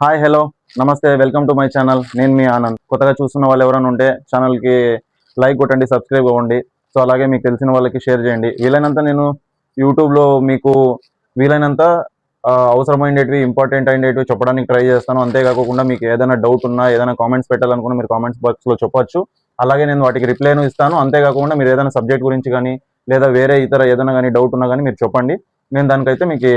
Hi hello నమస్తే welcome to my channel. నేను మీ ఆనంద్. కొత్తగా చూస్తున్న వాళ్ళు ఎవరైనా ఉంటే ఛానల్కి లైక్ కొట్టండి, సబ్స్క్రైబ్ అవ్వండి. సో అలాగే మీకు తెలిసిన వాళ్ళకి షేర్ చేయండి. వీలైనంత నేను యూట్యూబ్లో మీకు వీలైనంత అవసరమైనవి ఇంపార్టెంట్ అయినవి చెప్పడానికి ట్రై చేస్తాను. అంతేకాకుండా మీకు ఏదైనా డౌట్ ఉన్నా ఏదైనా కామెంట్స్ పెట్టాలనుకున్నా మీరు కామెంట్స్ బాక్స్లో చెప్పొచ్చు. అలాగే నేను వాటికి రిప్లైను ఇస్తాను. అంతేకాకుండా మీరు ఏదైనా సబ్జెక్ట్ గురించి కానీ లేదా వేరే ఇతర ఏదైనా కానీ డౌట్ ఉన్నా కానీ మీరు చెప్పండి. నేను దానికైతే మీకు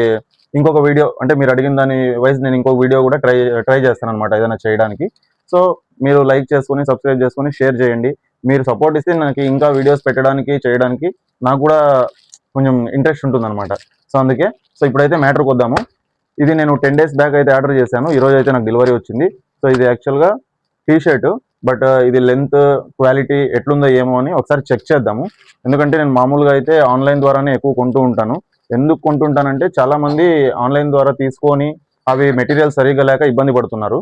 ఇంకొక వీడియో అంటే మీరు అడిగిన దాని వైజ్ నేను ఇంకొక వీడియో కూడా ట్రై చేస్తాను అనమాట ఏదైనా చేయడానికి. సో మీరు లైక్ చేసుకొని సబ్స్క్రైబ్ చేసుకొని షేర్ చేయండి. మీరు సపోర్ట్ ఇస్తే నాకు ఇంకా వీడియోస్ పెట్టడానికి చేయడానికి నాకు కూడా కొంచెం ఇంట్రెస్ట్ ఉంటుందన్నమాట. సో అందుకే ఇప్పుడైతే మ్యాటర్కి వద్దాము. ఇది నేను 10 days బ్యాక్ అయితే ఆర్డర్ చేశాను. ఈరోజు అయితే నాకు డెలివరీ వచ్చింది. సో ఇది యాక్చువల్గా టీ షర్ట్, బట్ ఇది లెంత్ క్వాలిటీ ఎట్లుందో ఏమో అని ఒకసారి చెక్ చేద్దాము. ఎందుకంటే నేను మామూలుగా అయితే ఆన్లైన్ ద్వారానే ఎక్కువ కొంటూ ఉంటాను. ఎందుకు కొంటుంటానంటే చాలామంది ఆన్లైన్ ద్వారా తీసుకొని అవి మెటీరియల్ సరిగ్గా లేక ఇబ్బంది పడుతున్నారు.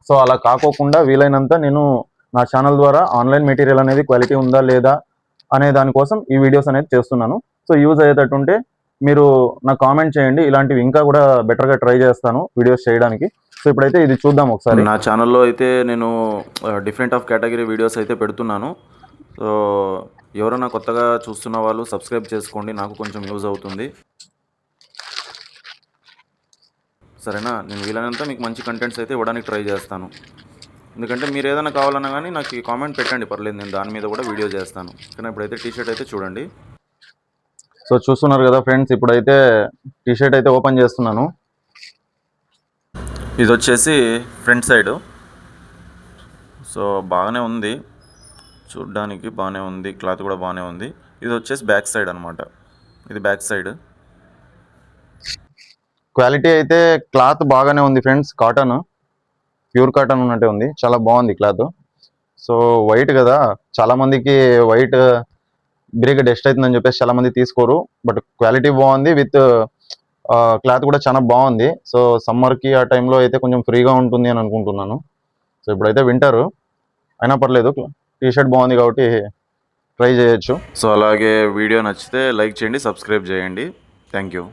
సో అలా కాకోకుండా వీలైనంత నేను నా ఛానల్ ద్వారా ఆన్లైన్ మెటీరియల్ అనేది క్వాలిటీ ఉందా లేదా అనే దానికోసం ఈ వీడియోస్ అనేది చేస్తున్నాను. సో యూజ్ అయ్యేటట్టుంటే మీరు నాకు కామెంట్ చేయండి. ఇలాంటివి ఇంకా కూడా బెటర్గా ట్రై చేస్తాను వీడియోస్ చేయడానికి. సో ఇప్పుడైతే ఇది చూద్దాం ఒకసారి. నా ఛానల్లో అయితే నేను డిఫరెంట్ ఆఫ్ కేటగిరీ వీడియోస్ అయితే పెడుతున్నాను. సో ఎవరైనా కొత్తగా చూస్తున్న వాళ్ళు సబ్స్క్రైబ్ చేసుకోండి, నాకు కొంచెం యూజ్ అవుతుంది. సరేనా? నేను వీలైనంత మీకు మంచి కంటెంట్స్ అయితే ఇవ్వడానికి ట్రై చేస్తాను. ఎందుకంటే మీరు ఏదైనా కావాలన్నా కానీ నాకు కామెంట్ పెట్టండి, పర్లేదు, నేను దాని మీద కూడా వీడియో చేస్తాను. కానీ ఇప్పుడైతే టీ షర్ట్ అయితే చూడండి. సో చూస్తున్నారు కదా ఫ్రెండ్స్, ఇప్పుడైతే టీ షర్ట్ అయితే ఓపెన్ చేస్తున్నాను. ఇది వచ్చేసి ఫ్రంట్ సైడ్. సో బాగానే ఉంది, చూడ్డానికి బాగానే ఉంది, క్లాత్ కూడా బాగానే ఉంది. ఇది వచ్చేసి బ్యాక్ సైడ్ అనమాట. ఇది బ్యాక్ సైడ్. క్వాలిటీ అయితే క్లాత్ బాగానే ఉంది ఫ్రెండ్స్. కాటన్, ప్యూర్ కాటన్ ఉన్నట్టే ఉంది, చాలా బాగుంది క్లాత్. సో వైట్ కదా, చాలామందికి వైట్ బిరిగా డస్ట్ అవుతుందని చెప్పేసి చాలామంది తీసుకోరు. బట్ క్వాలిటీ బాగుంది, విత్ క్లాత్ కూడా చాలా బాగుంది. సో సమ్మర్కి ఆ టైంలో అయితే కొంచెం ఫ్రీగా ఉంటుంది అని అనుకుంటున్నాను. సో ఇప్పుడైతే వింటర్ అయినా పర్లేదు, టీ షర్ట్ బాగుంది కాబట్టి ట్రై చేయొచ్చు. సో అలాగే వీడియో నచ్చితే లైక్ చేయండి, సబ్స్క్రైబ్ చేయండి. Thank you.